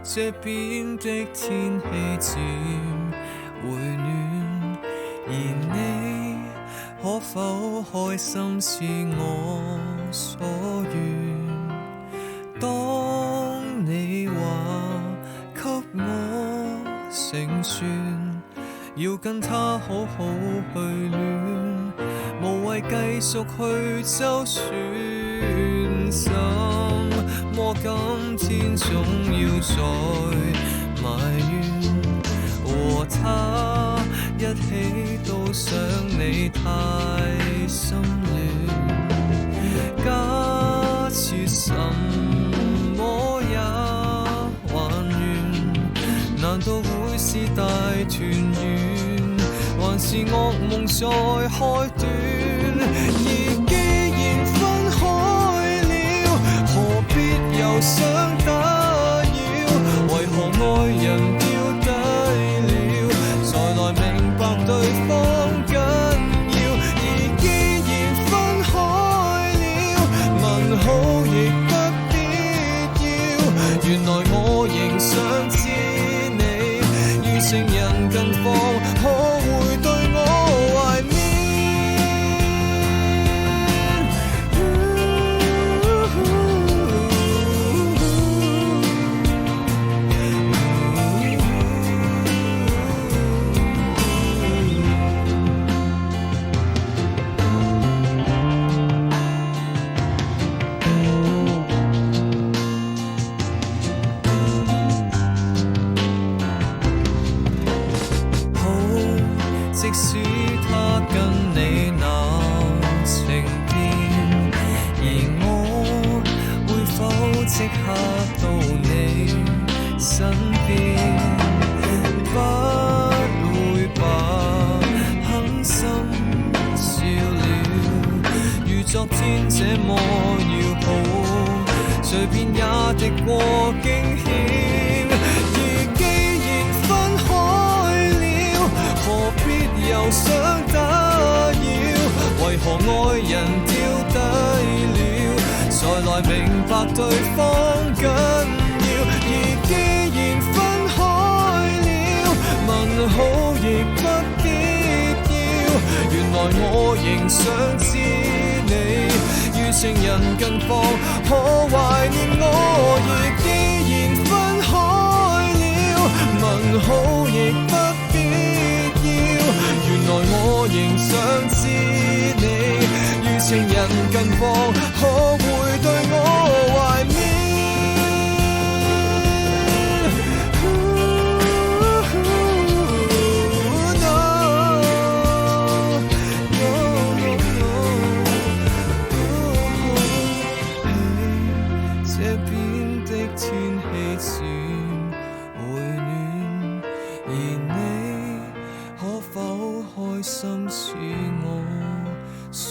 這邊的天氣漸回暖，而你可否開心是我所願？當你話給我成全，要跟他好好去戀，無謂繼續去周旋，怎麼今天總要再埋怨？和他一起都想你太心亂，假設什麼也還原，難道會是大團圓，還是噩夢在開端？而既然分開了，何必又想打擾？為何愛人掉低了，才來明白對方緊要？而既然分開了，問好亦不必要。原來我仍想知你，與情人近況可會對我懷緬？即使他跟你鬧情變，而我會否即刻到你身邊？不會吧，狠心笑了，如昨天這麼要好，隨便也敵過驚險。而既然分開了，何必又想打擾？為何愛人掉低了，才來明白對方緊要？而既然分開了，問好亦不必要。原來我仍想知你，與情人近況可懷念我？而既然分開了，問好亦不必要。原來我仍想知你，與情人近況可會對我懷緬？這邊的天氣漸回暖，而你可否開心似我所